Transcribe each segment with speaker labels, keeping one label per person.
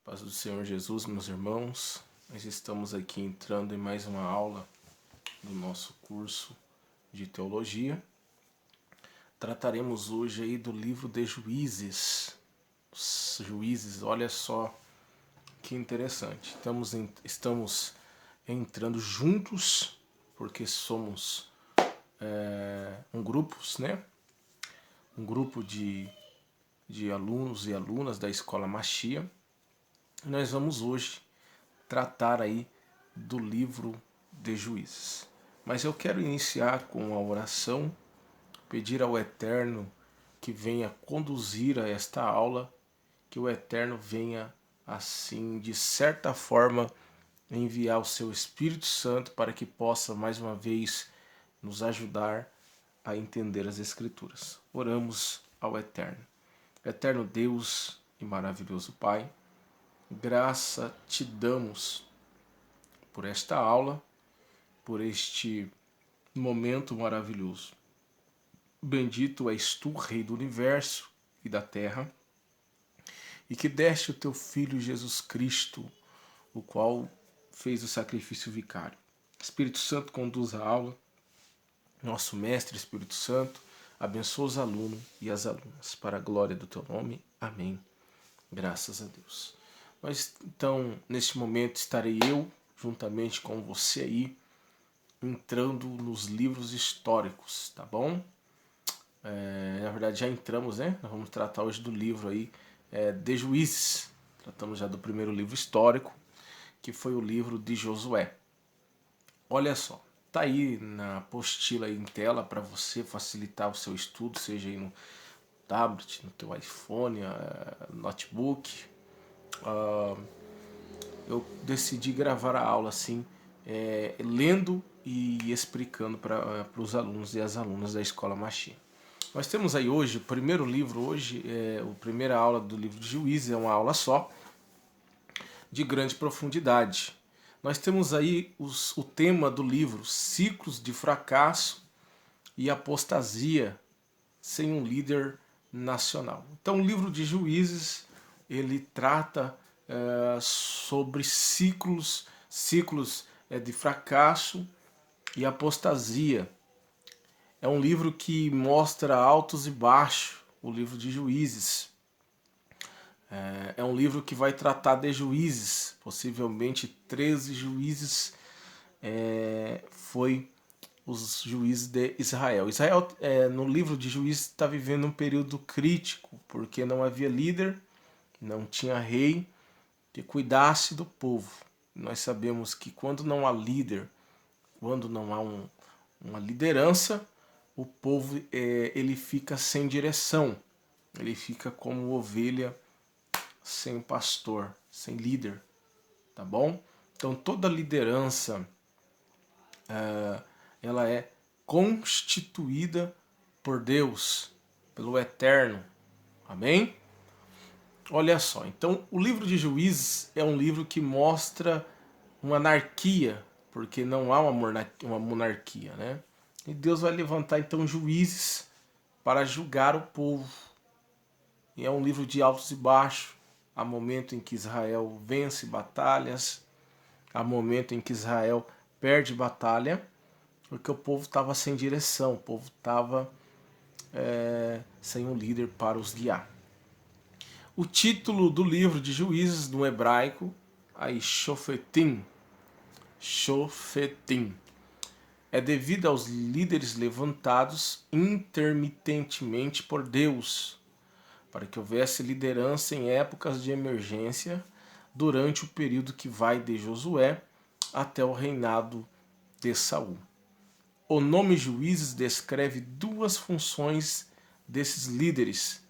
Speaker 1: Paz do Senhor Jesus, meus irmãos. Nós estamos aqui entrando em mais uma aula do nosso curso de teologia. Trataremos hoje aí do livro de Juízes. Os Juízes, olha só que interessante. Estamos entrando juntos, porque somos um grupo, né? Um grupo de alunos e alunas da Escola Machia. Nós vamos hoje tratar aí do livro de Juízes. Mas eu quero iniciar com a oração, pedir ao Eterno que venha conduzir a esta aula, que o Eterno venha, assim, de certa forma, enviar o seu Espírito Santo para que possa, mais uma vez, nos ajudar a entender as Escrituras. Oramos ao Eterno. Eterno Deus e maravilhoso Pai, graça te damos por esta aula, por este momento maravilhoso. Bendito és tu, Rei do Universo e da Terra, e que deste o teu Filho Jesus Cristo, o qual fez o sacrifício vicário. Espírito Santo, conduz a aula. Nosso Mestre Espírito Santo, abençoa os alunos e as alunas, para a glória do teu nome. Amém. Graças a Deus. Mas então, neste momento, estarei eu, juntamente com você aí, entrando nos livros históricos, tá bom? Na verdade, já entramos, né? Nós vamos tratar hoje do livro aí de Juízes. Tratamos já do primeiro livro histórico, que foi o livro de Josué. Olha só, tá aí na apostila aí em tela para você facilitar o seu estudo, seja aí no tablet, no teu iPhone, notebook. Eu decidi gravar a aula assim, lendo e explicando para os alunos e as alunas da Escola Machia. Nós temos aí hoje, o primeiro livro hoje, a primeira aula do livro de Juízes, é uma aula só, de grande profundidade. Nós temos aí o tema do livro, ciclos de fracasso e apostasia sem um líder nacional. Então o livro de Juízes, ele trata sobre ciclos de fracasso e apostasia. É um livro que mostra altos e baixos, o livro de Juízes. É um livro que vai tratar de juízes, possivelmente 13 juízes foi os juízes de Israel. Israel, no livro de Juízes, está vivendo um período crítico, porque não havia líder, não tinha rei que cuidasse do povo. Nós sabemos que quando não há líder, quando não há uma liderança, o povo ele fica sem direção, ele fica como ovelha sem pastor, sem líder, tá bom? Então toda liderança ela é constituída por Deus, pelo Eterno, amém? Olha só, então o livro de Juízes é um livro que mostra uma anarquia, porque não há uma monarquia, né? E Deus vai levantar então juízes para julgar o povo. E é um livro de altos e baixos. Há momento em que Israel vence batalhas, há momento em que Israel perde batalha, porque o povo estava sem direção, o povo estava sem um líder para os guiar. O título do livro de Juízes no hebraico, aí Shofetim, é devido aos líderes levantados intermitentemente por Deus, para que houvesse liderança em épocas de emergência durante o período que vai de Josué até o reinado de Saul. O nome Juízes descreve duas funções desses líderes: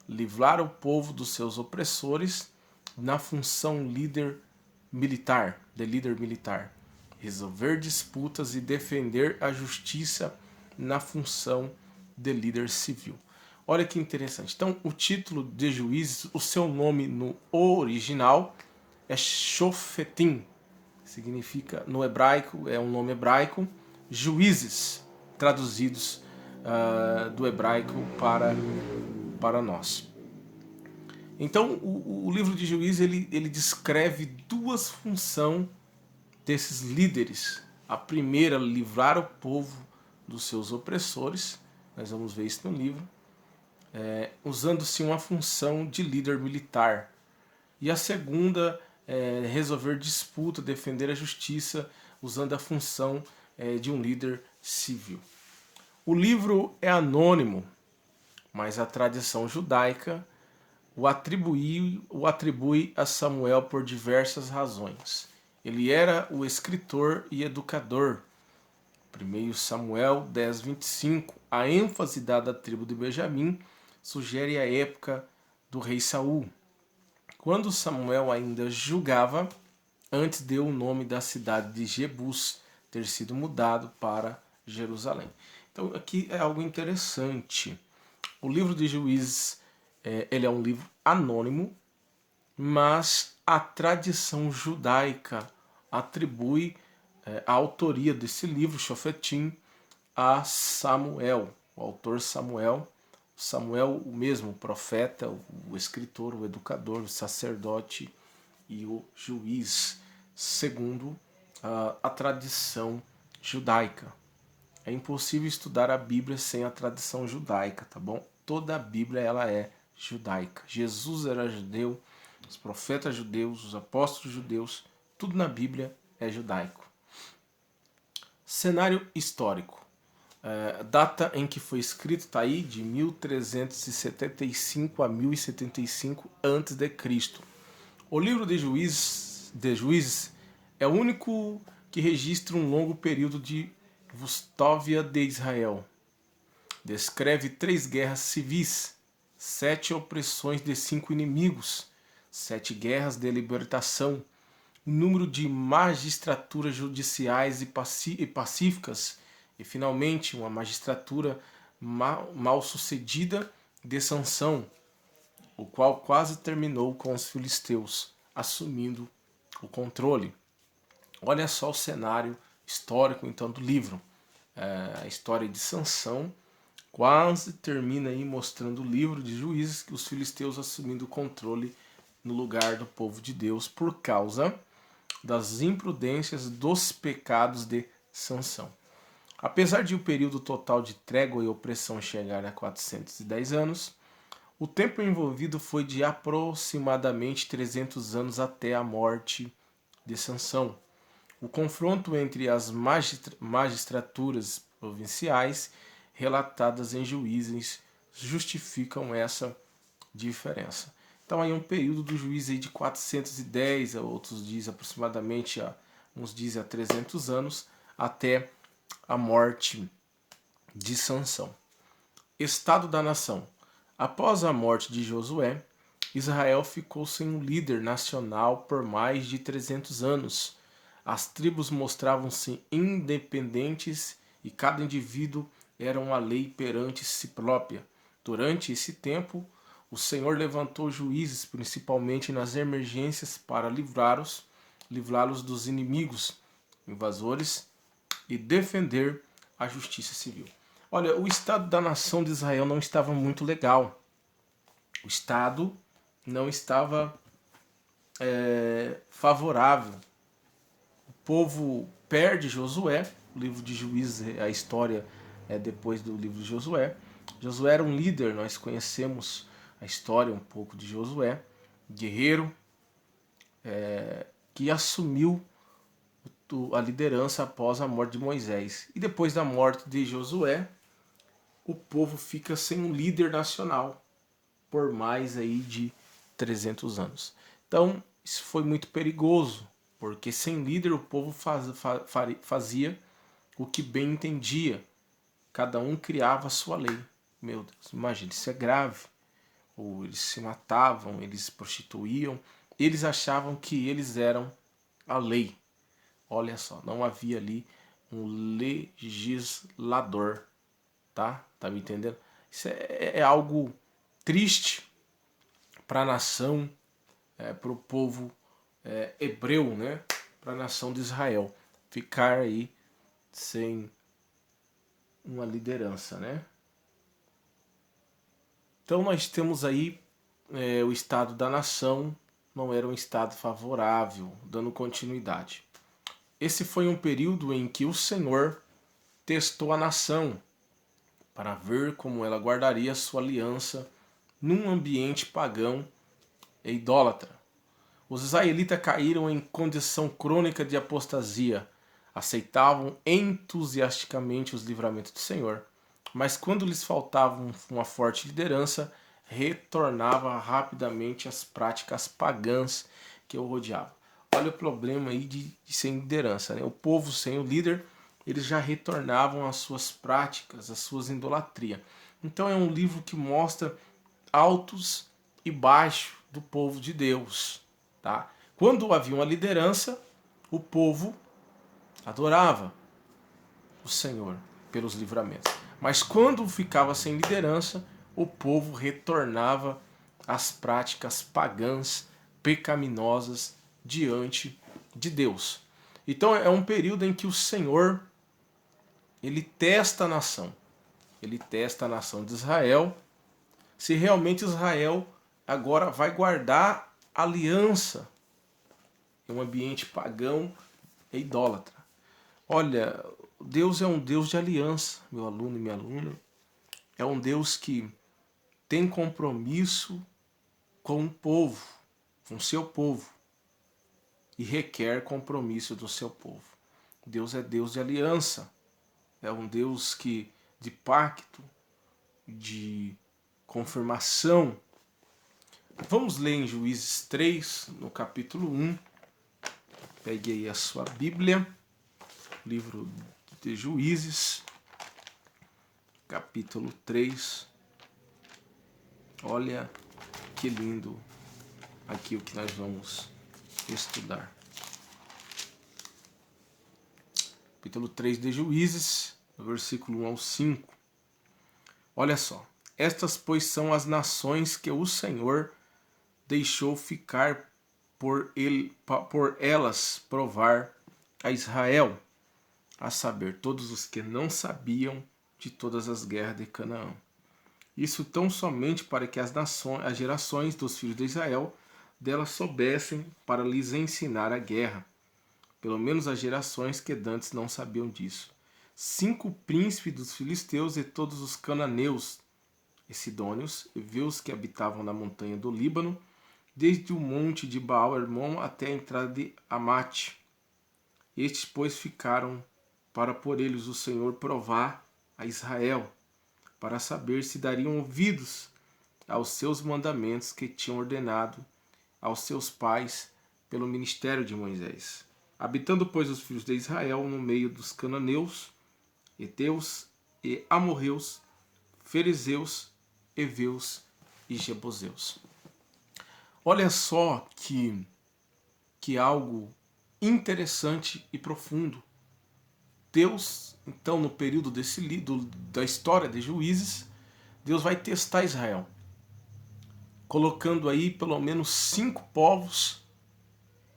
Speaker 1: livrar o povo dos seus opressores na função de líder militar, resolver disputas e defender a justiça na função de líder civil. Olha que interessante. Então, o título de Juízes, o seu nome no original é Shofetim. Significa, no hebraico, é um nome hebraico, juízes, traduzidos do hebraico para nós. Então, o livro de Juízes, ele descreve duas funções desses líderes. A primeira, livrar o povo dos seus opressores. Nós vamos ver isso no livro. Usando-se uma função de líder militar. E a segunda é resolver disputa, defender a justiça, usando a função de um líder civil. O livro é anônimo, mas a tradição judaica o atribui a Samuel por diversas razões. Ele era o escritor e educador. 1 Samuel 10:25. A ênfase dada à tribo de Benjamim sugere a época do rei Saul. Quando Samuel ainda julgava, antes deu o nome da cidade de Jebus ter sido mudado para Jerusalém. Então aqui é algo interessante. O livro de Juízes ele é um livro anônimo, mas a tradição judaica atribui a autoria desse livro, Shofetim, a Samuel, o autor Samuel. Samuel, o mesmo profeta, o escritor, o educador, o sacerdote e o juiz, segundo a tradição judaica. É impossível estudar a Bíblia sem a tradição judaica, tá bom? Toda a Bíblia ela é judaica. Jesus era judeu, os profetas judeus, os apóstolos judeus, tudo na Bíblia é judaico. Cenário histórico. Data em que foi escrito está aí de 1375 a 1075 a.C. O livro de Juízes é o único que registra um longo período de Vustóvia de Israel. Descreve 3 guerras civis, 7 opressões de 5 inimigos, 7 guerras de libertação, o número de magistraturas judiciais e pacíficas e, finalmente, uma magistratura mal sucedida de Sansão, o qual quase terminou com os filisteus, assumindo o controle. Olha só o cenário histórico então do livro. A história de Sansão quase termina aí mostrando o livro de Juízes, que os filisteus assumindo o controle no lugar do povo de Deus por causa das imprudências, dos pecados de Sansão. Apesar de o período total de trégua e opressão chegar a 410 anos, o tempo envolvido foi de aproximadamente 300 anos até a morte de Sansão. O confronto entre as magistraturas provinciais relatadas em Juízes justificam essa diferença. Então aí é um período do juiz aí de 410, outros dizem aproximadamente, uns dizem a 300 anos, até a morte de Sansão. Estado da nação. Após a morte de Josué, Israel ficou sem um líder nacional por mais de 300 anos. As tribos mostravam-se independentes e cada indivíduo era uma lei perante si própria. Durante esse tempo, o Senhor levantou juízes, principalmente nas emergências, para livrá-los dos inimigos, invasores, e defender a justiça civil. Olha, o estado da nação de Israel não estava muito legal. O estado não estava favorável. O povo perde Josué. O livro de Juízes, a história é depois do livro de Josué. Josué era um líder, nós conhecemos a história um pouco de Josué, guerreiro, que assumiu a liderança após a morte de Moisés. E depois da morte de Josué, o povo fica sem um líder nacional por mais aí de 300 anos. Então, isso foi muito perigoso, porque sem líder o povo fazia o que bem entendia. Cada um criava a sua lei. Meu Deus, imagina, isso é grave. Ou eles se matavam, eles se prostituíam, eles achavam que eles eram a lei. Olha só, não havia ali um legislador, tá? Tá me entendendo? Isso é algo triste para a nação, para o povo hebreu, né? Para a nação de Israel ficar aí sem uma liderança, né? Então nós temos aí o estado da nação não era um estado favorável, dando continuidade. Esse foi um período em que o Senhor testou a nação para ver como ela guardaria sua aliança num ambiente pagão e idólatra. Os israelitas caíram em condição crônica de apostasia, aceitavam entusiasticamente os livramentos do Senhor, mas quando lhes faltava uma forte liderança, retornava rapidamente às práticas pagãs que o rodeavam. Olha o problema aí de sem liderança, né? O povo sem o líder, eles já retornavam às suas práticas, às suas idolatrias. Então é um livro que mostra altos e baixos do povo de Deus. Tá? Quando havia uma liderança, o povo adorava o Senhor pelos livramentos. Mas quando ficava sem liderança, o povo retornava às práticas pagãs, pecaminosas diante de Deus. Então é um período em que o Senhor ele testa a nação. Ele testa a nação de Israel, se realmente Israel agora vai guardar aliança em um ambiente pagão e idólatra. Olha, Deus é um Deus de aliança, meu aluno e minha aluna. É um Deus que tem compromisso com o povo, com o seu povo, e requer compromisso do seu povo. Deus é Deus de aliança, é um Deus que de pacto, de confirmação. Vamos ler em Juízes 3, no capítulo 1. Pegue aí a sua Bíblia, livro de Juízes, capítulo 3. Olha que lindo aqui o que nós vamos estudar. Capítulo 3 de Juízes, versículo 1 ao 5. Olha só. Estas, pois, são as nações que o Senhor deixou ficar por elas provar a Israel, a saber, todos os que não sabiam de todas as guerras de Canaã. Isso tão somente para que as gerações dos filhos de Israel delas soubessem para lhes ensinar a guerra, pelo menos as gerações que dantes não sabiam disso. 5 príncipes dos filisteus e todos os cananeus e sidônios, heveus que habitavam na montanha do Líbano, desde o monte de Baal-Hermon até a entrada de Amate. Estes, pois, ficaram para por eles o Senhor provar a Israel, para saber se dariam ouvidos aos seus mandamentos que tinham ordenado aos seus pais pelo ministério de Moisés. Habitando, pois, os filhos de Israel no meio dos cananeus, heteus e amorreus, fariseus, heveus e jebuseus. Olha só que algo interessante e profundo. Deus, então, no período da história de Juízes, Deus vai testar Israel, colocando aí pelo menos 5 povos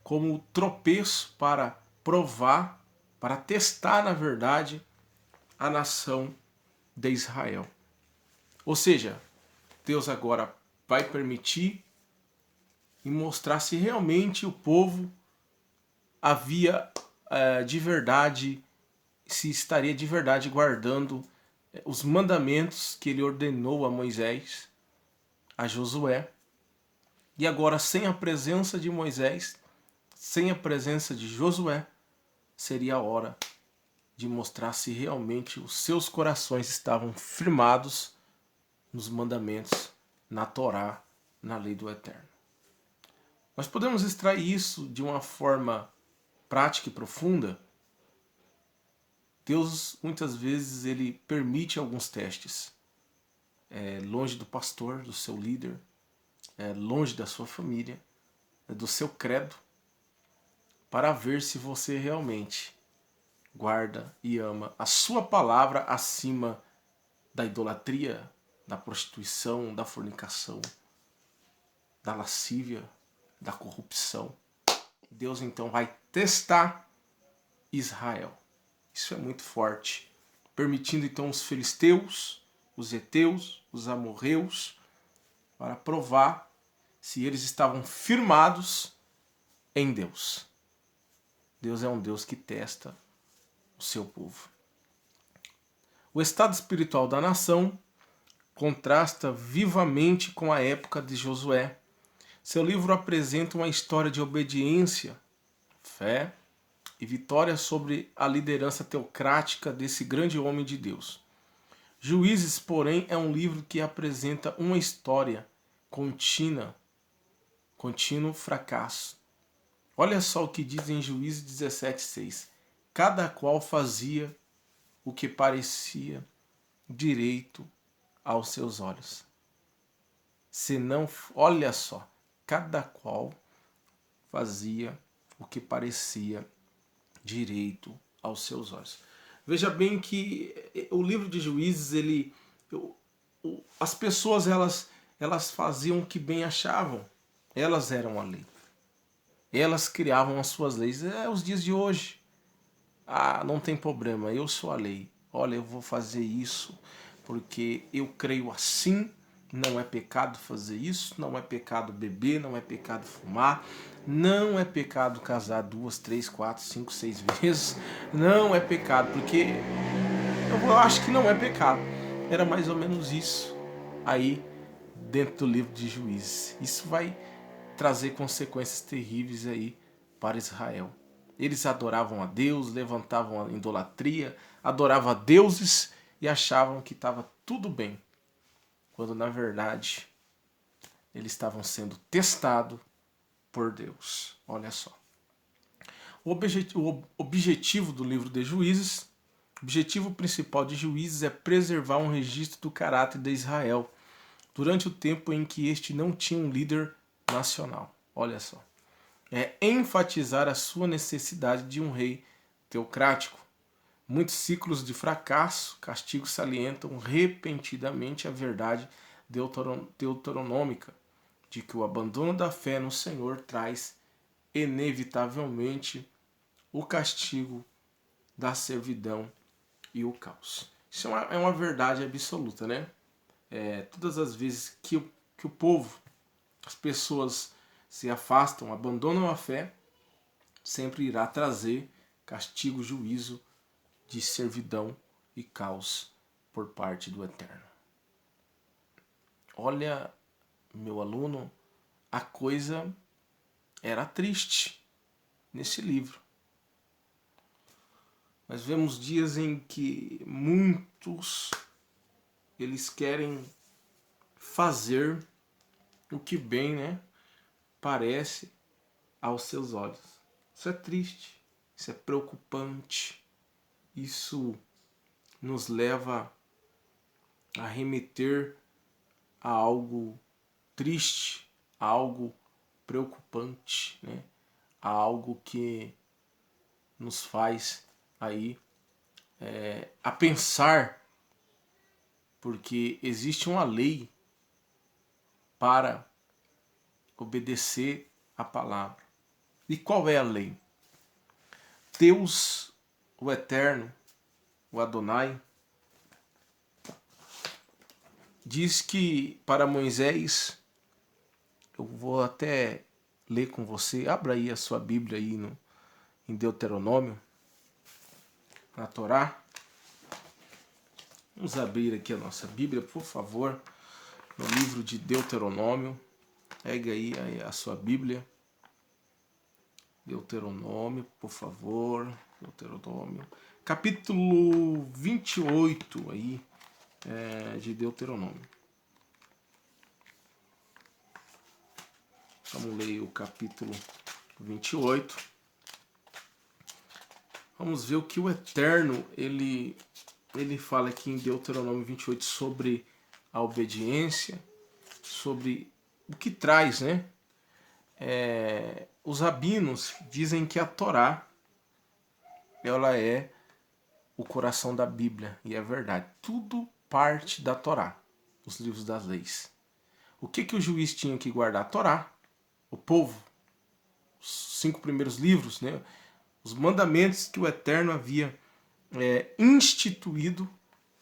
Speaker 1: como tropeço para provar, para testar, na verdade, a nação de Israel. Ou seja, Deus agora vai permitir e mostrar se realmente o povo havia de verdade, se estaria de verdade guardando os mandamentos que ele ordenou a Moisés, a Josué. E agora, sem a presença de Moisés, sem a presença de Josué, seria a hora de mostrar se realmente os seus corações estavam firmados nos mandamentos, na Torá, na lei do Eterno. Nós podemos extrair isso de uma forma prática e profunda. Deus, muitas vezes, ele permite alguns testes. Longe do pastor, do seu líder, longe da sua família, do seu credo, para ver se você realmente guarda e ama a sua palavra acima da idolatria, da prostituição, da fornicação, da lascívia, da corrupção. Deus então vai testar Israel. Isso é muito forte. Permitindo então os filisteus, os heteus, os amorreus, para provar se eles estavam firmados em Deus. Deus é um Deus que testa o seu povo. O estado espiritual da nação contrasta vivamente com a época de Josué. Seu livro apresenta uma história de obediência, fé e vitória sobre a liderança teocrática desse grande homem de Deus. Juízes, porém, é um livro que apresenta uma história contínuo fracasso. Olha só o que diz em Juízes 17:6. Cada qual fazia o que parecia direito aos seus olhos. Senão, olha só, cada qual fazia o que parecia direito aos seus olhos. Veja bem que o livro de Juízes, as pessoas elas faziam o que bem achavam. Elas eram a lei. Elas criavam as suas leis. É os dias de hoje. Ah, não tem problema, eu sou a lei. Olha, eu vou fazer isso porque eu creio assim. Não é pecado fazer isso, não é pecado beber, não é pecado fumar, não é pecado casar 2, 3, 4, 5, 6 vezes, não é pecado, porque eu acho que não é pecado. Era mais ou menos isso aí dentro do livro de Juízes. Isso vai trazer consequências terríveis aí para Israel. Eles adoravam a Deus, levantavam a idolatria, adoravam a deuses e achavam que estava tudo bem, quando na verdade eles estavam sendo testados por Deus. Olha só. O objetivo do livro de Juízes, o objetivo principal de Juízes é preservar um registro do caráter de Israel durante o tempo em que este não tinha um líder nacional. Olha só. É enfatizar a sua necessidade de um rei teocrático. Muitos ciclos de fracasso, castigo salientam repentinamente a verdade deuteronômica de que o abandono da fé no Senhor traz inevitavelmente o castigo da servidão e o caos. Isso é uma verdade absoluta, né? Todas as vezes que o povo, as pessoas se afastam, abandonam a fé, sempre irá trazer castigo, juízo de servidão e caos por parte do Eterno. Olha, meu aluno, a coisa era triste nesse livro. Nós vemos dias em que muitos eles querem fazer o que bem, né, parece aos seus olhos. Isso é triste, isso é preocupante. Isso nos leva a remeter a algo triste, a algo preocupante, né? A algo que nos faz aí a pensar, porque existe uma lei para obedecer a palavra. E qual é a lei? Deus, o Eterno, o Adonai, diz que para Moisés, eu vou até ler com você, abra aí a sua Bíblia aí em Deuteronômio, na Torá. Vamos abrir aqui a nossa Bíblia, por favor, no livro de Deuteronômio. Pega aí a sua Bíblia. Deuteronômio, por favor. Deuteronômio. Capítulo 28 aí, de Deuteronômio. Vamos ler o capítulo 28. Vamos ver o que o Eterno ele fala aqui em Deuteronômio 28 sobre a obediência, sobre o que traz, né? Os rabinos dizem que a Torá ela é o coração da Bíblia, e é verdade. Tudo parte da Torá, os livros das leis. O que o juiz tinha que guardar? A Torá, o povo, os 5 primeiros livros, né? Os mandamentos que o Eterno havia instituído,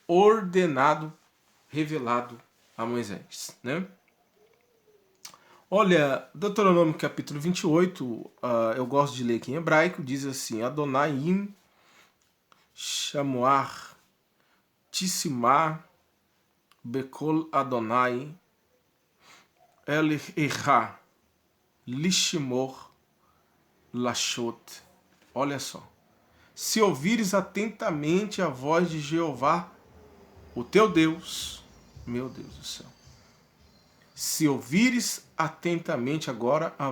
Speaker 1: ordenado, revelado a Moisés, né? Olha, Deuteronômio capítulo 28, eu gosto de ler aqui em hebraico, diz assim: Adonaim Shamuar Tissimar Bekol Adonai El Echa Lishimor Lashot. Olha só. Se ouvires atentamente a voz de Jeová, o teu Deus, meu Deus do céu. Se ouvires atentamente agora a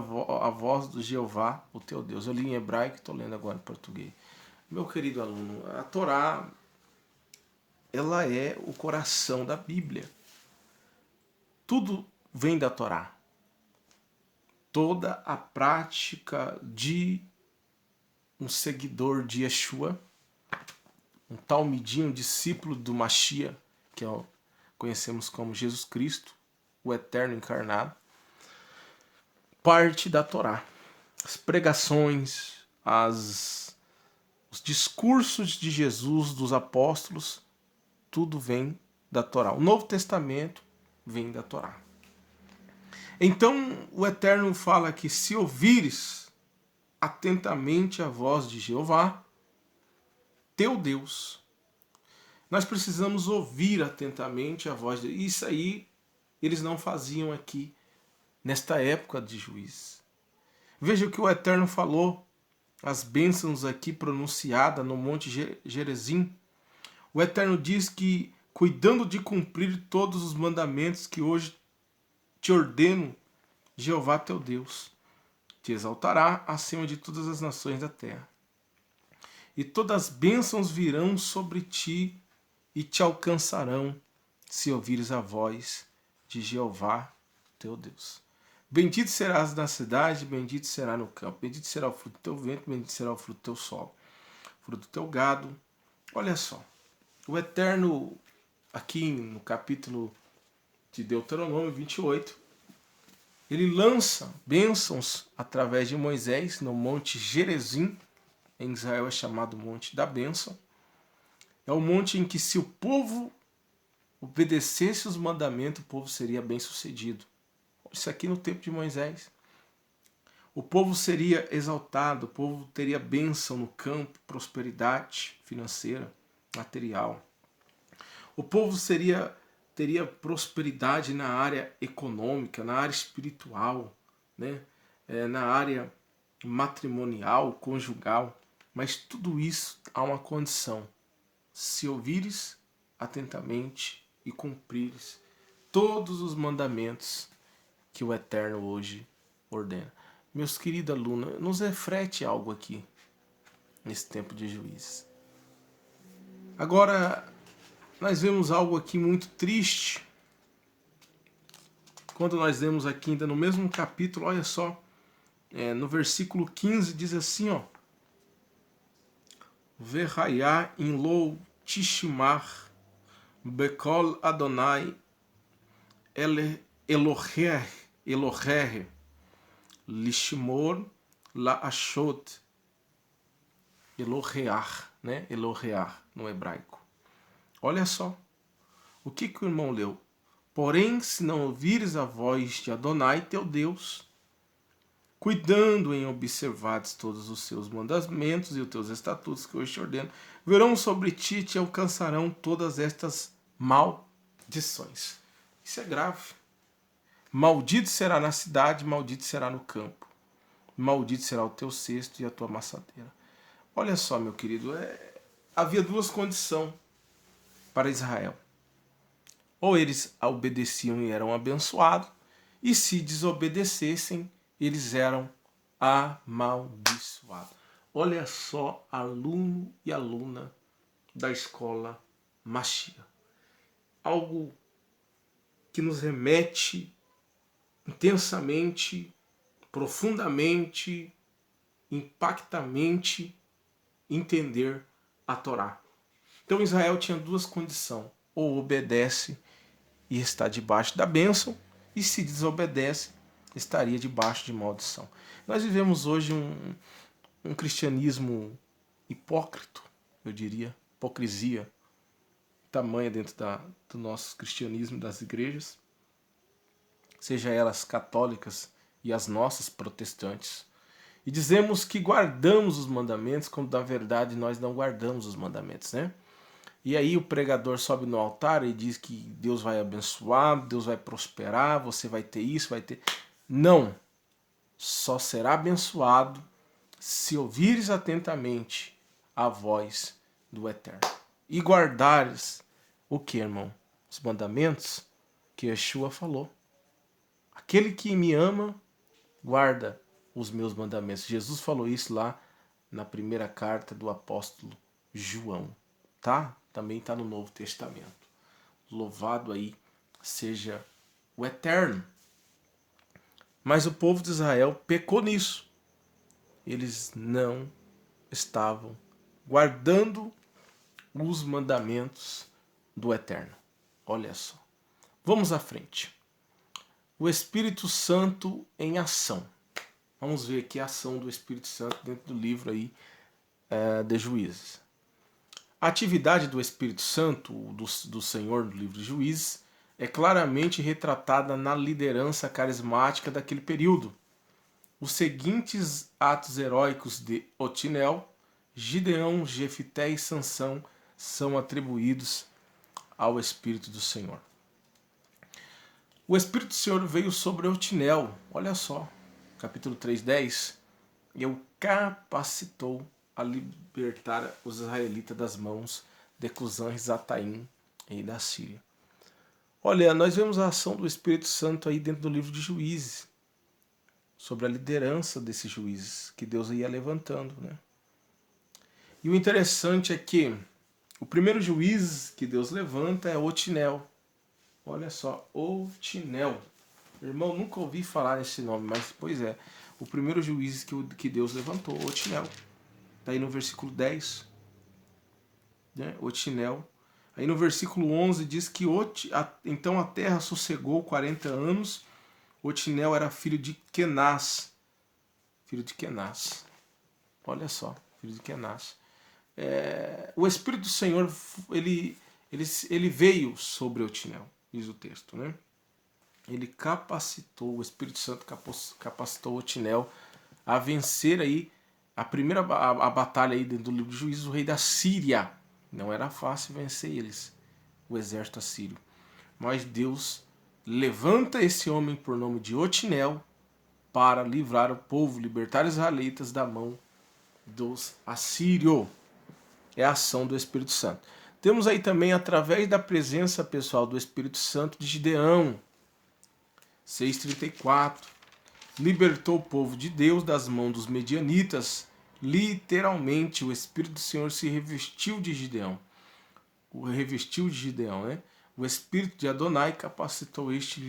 Speaker 1: voz do Jeová, o teu Deus. Eu li em hebraico, estou lendo agora em português. Meu querido aluno, a Torá, ela é o coração da Bíblia. Tudo vem da Torá. Toda a prática de um seguidor de Yeshua, um talmidinho, um discípulo do Mashiach, que conhecemos como Jesus Cristo, o Eterno encarnado, parte da Torá. As pregações, os discursos de Jesus, dos apóstolos, tudo vem da Torá. O Novo Testamento vem da Torá. Então o Eterno fala que se ouvires atentamente a voz de Jeová, teu Deus, nós precisamos ouvir atentamente a voz de Deus. Isso aí eles não faziam aqui nesta época de Juízes. Veja o que o Eterno falou, as bênçãos aqui pronunciadas no Monte Gerizim. O Eterno diz que, cuidando de cumprir todos os mandamentos que hoje te ordeno, Jeová teu Deus te exaltará acima de todas as nações da terra. E todas as bênçãos virão sobre ti e te alcançarão, se ouvires a voz de Jeová teu Deus. Bendito serás na cidade, bendito será no campo, bendito será o fruto do teu ventre, bendito será o fruto do teu solo, fruto do teu gado. Olha só, o Eterno, aqui no capítulo de Deuteronômio 28, ele lança bênçãos através de Moisés no Monte Gerizim. Em Israel é chamado Monte da Bênção. É o monte em que, se o povo obedecesse os mandamentos, o povo seria bem sucedido. Isso aqui no tempo de Moisés. O povo seria exaltado, o povo teria bênção no campo, prosperidade financeira, material. O povo teria prosperidade na área econômica, na área espiritual, né? Na área matrimonial, conjugal. Mas tudo isso há uma condição: se ouvires atentamente e cumprires todos os mandamentos que o Eterno hoje ordena. Meus queridos alunos, nos reflete algo aqui nesse tempo de Juízes. Agora, nós vemos algo aqui muito triste. Quando nós vemos aqui ainda no mesmo capítulo, olha só, no versículo 15 diz assim, ó: Verraiá in lo tishimar bekol Adonai Eloher lishmor laashot Elohear, né? Elohear no hebraico. Olha só, o que o irmão leu? Porém, se não ouvires a voz de Adonai, teu Deus, cuidando em observares todos os seus mandamentos e os teus estatutos que hoje te ordeno, virão sobre ti e te alcançarão todas estas maldições. Isso é grave. Maldito será na cidade, maldito será no campo. Maldito será o teu cesto e a tua amassadeira. Olha só, meu querido, havia duas condições para Israel. Ou eles obedeciam e eram abençoados, e se desobedecessem, eles eram amaldiçoados. Olha só, aluno e aluna da escola Mashiach. Algo que nos remete intensamente, profundamente, impactamente entender a Torá. Então Israel tinha duas condições: ou obedece e está debaixo da bênção, e se desobedece, estaria debaixo de maldição. Nós vivemos hoje um cristianismo hipócrita, eu diria, hipocrisia tamanha dentro do nosso cristianismo, das igrejas, seja elas católicas e as nossas protestantes. E dizemos que guardamos os mandamentos, quando na verdade nós não guardamos os mandamentos, né? E aí o pregador sobe no altar e diz que Deus vai abençoar, Deus vai prosperar, você vai ter isso, vai ter... Não! Só será abençoado se ouvires atentamente a voz do Eterno. E guardares o que, irmão? Os mandamentos que Yeshua falou. Aquele que me ama, guarda os meus mandamentos. Jesus falou isso lá na primeira carta do apóstolo João, tá? Também está no Novo Testamento. Louvado aí seja o Eterno. Mas o povo de Israel pecou nisso. Eles não estavam guardando os mandamentos do Eterno. Olha só. Vamos à frente. O Espírito Santo em ação. Vamos ver aqui a ação do Espírito Santo dentro do livro aí, de Juízes. A atividade do Espírito Santo, do Senhor no livro de Juízes, é claramente retratada na liderança carismática daquele período. Os seguintes atos heróicos de Otinel, Gideão, Jefité e Sansão são atribuídos ao Espírito do Senhor. O Espírito do Senhor veio sobre Otinel, olha só, capítulo 3:10, e o capacitou a libertar os israelitas das mãos de Cusã-Risataim e da Síria. Olha, nós vemos a ação do Espírito Santo aí dentro do livro de Juízes, sobre a liderança desses juízes que Deus ia levantando, né? E o interessante é que o primeiro juiz que Deus levanta é Otinel. Olha só, Otinel. Irmão, nunca ouvi falar nesse nome, mas pois é. O primeiro juiz que Deus levantou, Otinel. Está aí no versículo 10. Né? Otinel. Aí no versículo 11 diz que então a terra sossegou 40 anos. Otinel era filho de Kenaz. Filho de Kenaz. Olha só, filho de Kenaz. O Espírito do Senhor, ele veio sobre Otinel, diz o texto, né? Ele capacitou, o Espírito Santo capacitou Otinel a vencer aí a batalha aí dentro do livro de Juízes, o rei da Síria. Não era fácil vencer eles, o exército assírio. Mas Deus levanta esse homem por nome de Otinel para livrar o povo, libertar os israelitas da mão dos assírios. É a ação do Espírito Santo. Temos aí também, através da presença pessoal do Espírito Santo, de Gideão, 6:34. Libertou o povo de Deus das mãos dos medianitas. Literalmente, o Espírito do Senhor se revestiu de Gideão. Né? O Espírito de Adonai capacitou este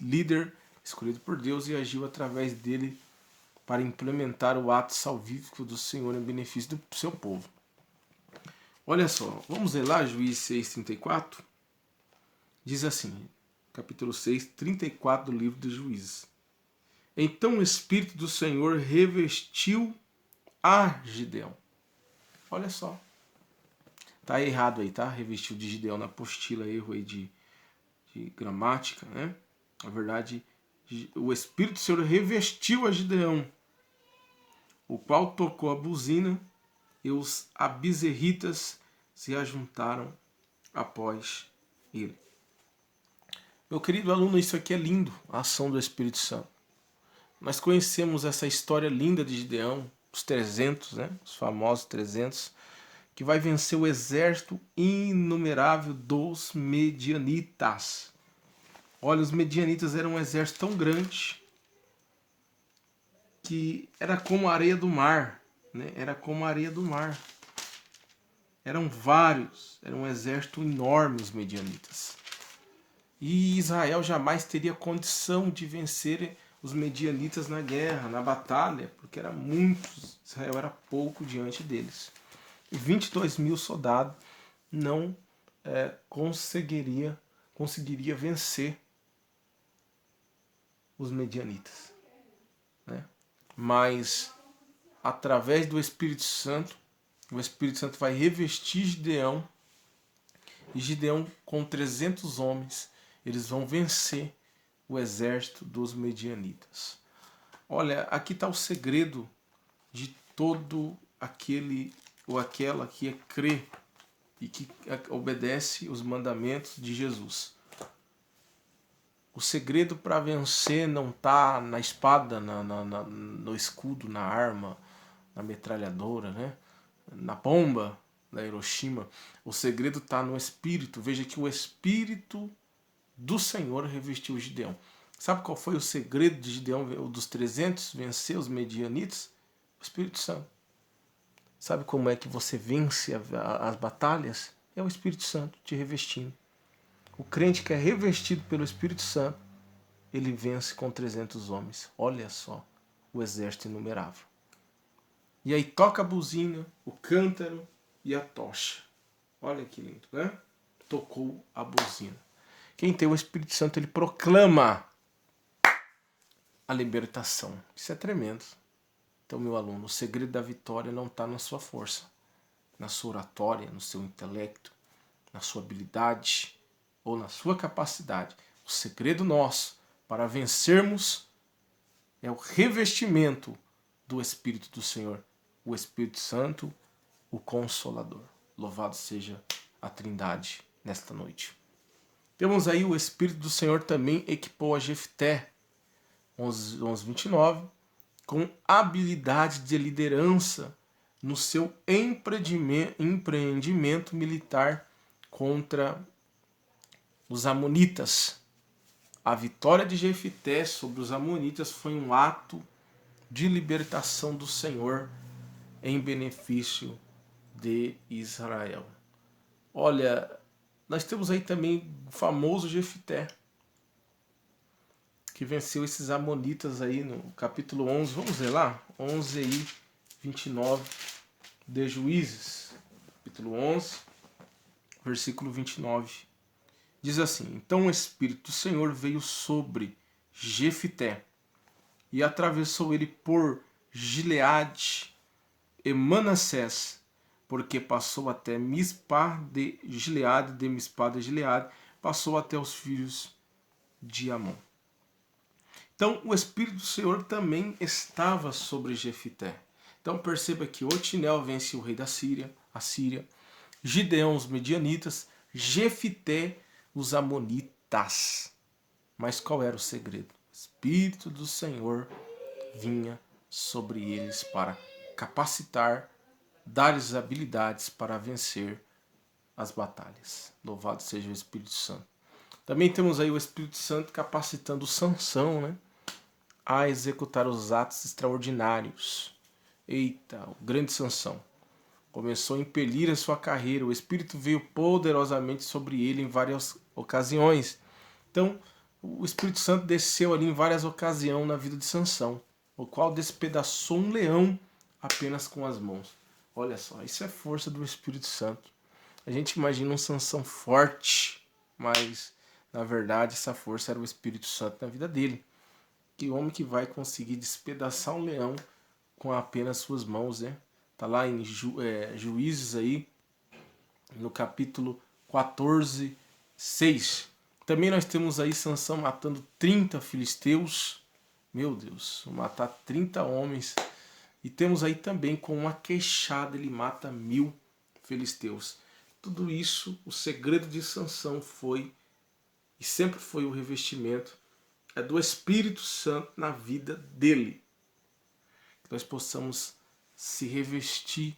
Speaker 1: líder escolhido por Deus e agiu através dele para implementar o ato salvífico do Senhor em benefício do seu povo. Olha só, vamos ler lá Juízes 6:34? Diz assim, capítulo 6, 34 do livro de Juízes. Então o Espírito do Senhor revestiu a Gideão. Olha só. Tá errado aí, tá? Revestiu de Gideão na apostila, erro aí de gramática, né? Na verdade, o Espírito do Senhor revestiu a Gideão, o qual tocou a buzina e os abizerritas se ajuntaram após ele. Meu querido aluno, isso aqui é lindo, a ação do Espírito Santo. Nós conhecemos essa história linda de Gideão, os 300, né? Os famosos 300, que vai vencer o exército inumerável dos medianitas. Olha, os medianitas eram um exército tão grande que era como a areia do mar, né? Era como a areia do mar. Eram vários, era um exército enorme os medianitas. E Israel jamais teria condição de vencer os medianitas na guerra, na batalha, porque era muitos, Israel era pouco diante deles. E 22.000 soldados não conseguiria vencer os medianitas, né? Mas através do Espírito Santo, o Espírito Santo vai revestir Gideão, e Gideão com 300 homens, eles vão vencer o exército dos medianitas. Olha, aqui está o segredo de todo aquele ou aquela que crê e que obedece os mandamentos de Jesus. O segredo para vencer não está na espada, no escudo, na arma, na metralhadora, né? Na bomba da Hiroshima. O segredo está no Espírito. Veja que o Espírito do Senhor revestiu Gideão. Sabe qual foi o segredo de Gideão, dos 300, vencer os medianitas? O Espírito Santo. Sabe como é que você vence as batalhas? É o Espírito Santo te revestindo. O crente que é revestido pelo Espírito Santo, ele vence com 300 homens. Olha só o exército inumerável. E aí toca a buzina, o cântaro e a tocha. Olha que lindo, né? Tocou a buzina. Quem tem o Espírito Santo, ele proclama a libertação. Isso é tremendo. Então, meu aluno, o segredo da vitória não está na sua força, na sua oratória, no seu intelecto, na sua habilidade ou na sua capacidade. O segredo nosso para vencermos é o revestimento do Espírito do Senhor, o Espírito Santo, o Consolador. Louvado seja a Trindade nesta noite. Temos aí o Espírito do Senhor também equipou a Jefté, 11:29, com habilidade de liderança no seu empreendimento militar contra os amonitas. A vitória de Jefté sobre os amonitas foi um ato de libertação do Senhor em benefício de Israel. Olha, nós temos aí também o famoso Jefté, que venceu esses amonitas aí no capítulo 11. Vamos ver lá? 11:29 de Juízes. Capítulo 11, versículo 29. Diz assim: Então o Espírito do Senhor veio sobre Jefté e atravessou ele por Gileade e Manassés, porque passou até Mispa de Gileade, passou até os filhos de Amon. Então, o Espírito do Senhor também estava sobre Jefté. Então, perceba que Otinel vence o rei da Síria, a Síria, Gideão os medianitas, Jefté os amonitas. Mas qual era o segredo? O Espírito do Senhor vinha sobre eles para capacitar, dar-lhes habilidades para vencer as batalhas. Louvado seja o Espírito Santo. Também temos aí o Espírito Santo capacitando Sansão, né, a executar os atos extraordinários. Eita, o grande Sansão começou a impelir a sua carreira. O Espírito veio poderosamente sobre ele em várias ocasiões. Então, o Espírito Santo desceu ali em várias ocasiões na vida de Sansão, o qual despedaçou um leão apenas com as mãos. Olha só, isso é força do Espírito Santo. A gente imagina um Sansão forte, mas na verdade essa força era o Espírito Santo na vida dele. Que homem que vai conseguir despedaçar um leão com apenas suas mãos, né? Tá lá em Juízes aí, no capítulo 14:6. Também nós temos aí Sansão matando 30 filisteus. Meu Deus, matar 30 homens. E temos aí também com uma queixada ele mata 1000 filisteus. Tudo isso, o segredo de Sansão foi e sempre foi o revestimento do Espírito Santo na vida dele. Que nós possamos se revestir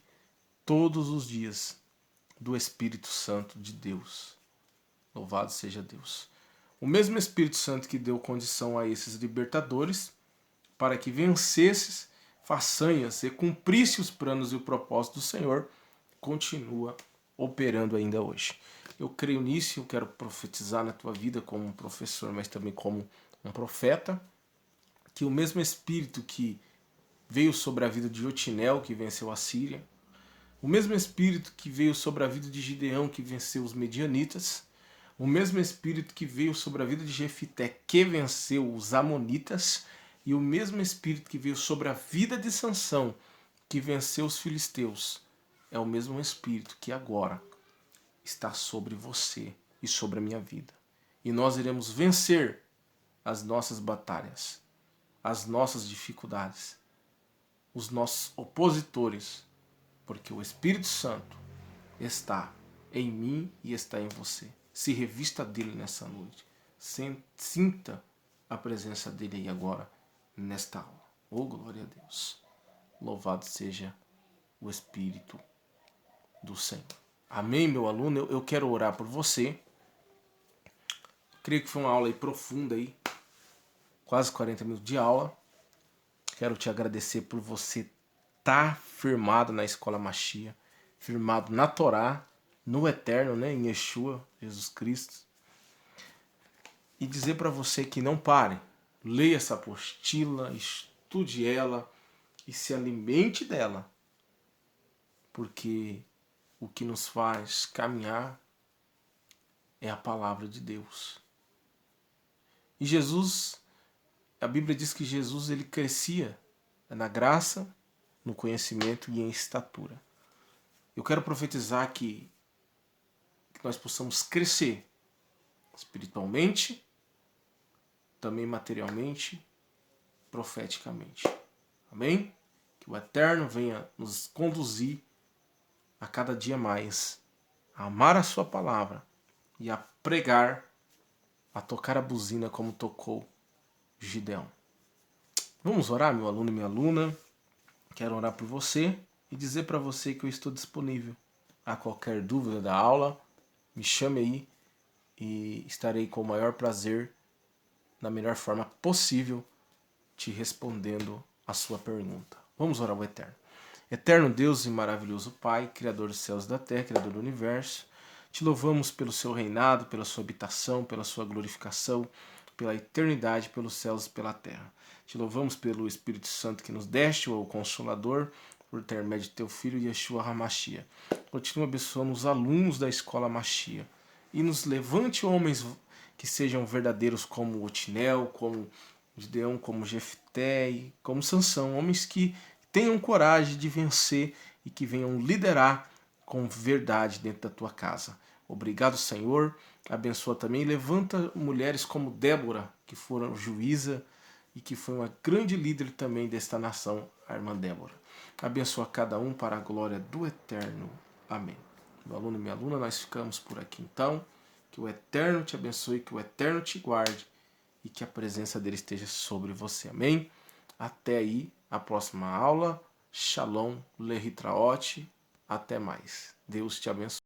Speaker 1: todos os dias do Espírito Santo de Deus. Louvado seja Deus. O mesmo Espírito Santo que deu condição a esses libertadores para que vencesses façanhas e cumprisse os planos e o propósito do Senhor, continua operando ainda hoje. Eu creio nisso, eu quero profetizar na tua vida como um professor, mas também como um profeta, que o mesmo Espírito que veio sobre a vida de Otinel, que venceu a Síria, o mesmo Espírito que veio sobre a vida de Gideão, que venceu os medianitas, o mesmo Espírito que veio sobre a vida de Jefté, que venceu os amonitas, e o mesmo Espírito que veio sobre a vida de Sansão, que venceu os filisteus, é o mesmo Espírito que agora está sobre você e sobre a minha vida. E nós iremos vencer as nossas batalhas, as nossas dificuldades, os nossos opositores, porque o Espírito Santo está em mim e está em você. Se revista dele nessa noite. Sinta a presença dele aí agora, nesta aula. Oh, glória a Deus. Louvado seja o Espírito do Senhor. Amém, meu aluno? Eu quero orar por você. Creio que foi uma aula aí profunda aí. Quase 40 minutos de aula. Quero te agradecer por você estar firmado na Escola Machia, firmado na Torá, no Eterno, né, em Yeshua, Jesus Cristo. E dizer para você que não pare. Leia essa apostila, estude ela e se alimente dela. Porque o que nos faz caminhar é a palavra de Deus. E Jesus, a Bíblia diz que Jesus ele crescia na graça, no conhecimento e em estatura. Eu quero profetizar que nós possamos crescer espiritualmente, também materialmente, profeticamente. Amém? Que o Eterno venha nos conduzir a cada dia mais a amar a sua palavra e a pregar, a tocar a buzina como tocou Gideão. Vamos orar, meu aluno e minha aluna. Quero orar por você e dizer para você que eu estou disponível. A qualquer dúvida da aula, me chame aí e estarei com o maior prazer, na melhor forma possível, te respondendo a sua pergunta. Vamos orar ao Eterno. Eterno Deus e maravilhoso Pai, Criador dos céus e da terra, Criador do universo, te louvamos pelo seu reinado, pela sua habitação, pela sua glorificação, pela eternidade, pelos céus e pela terra. Te louvamos pelo Espírito Santo que nos deste, o Consolador, por intermédio de teu Filho, Yeshua HaMashiach. Continua abençoando os alunos da Escola Machia. E nos levante homens que sejam verdadeiros como Otinel, como Gideão, como Jefté, como Sansão. Homens que tenham coragem de vencer e que venham liderar com verdade dentro da tua casa. Obrigado, Senhor. Abençoa também. Levanta mulheres como Débora, que foram juíza e que foi uma grande líder também desta nação, a irmã Débora. Abençoa cada um para a glória do Eterno. Amém. Meu aluno e minha aluna, nós ficamos por aqui então. Que o Eterno te abençoe, que o Eterno te guarde e que a presença dele esteja sobre você. Amém? Até aí, a próxima aula. Shalom, Lehitraot. Até mais. Deus te abençoe.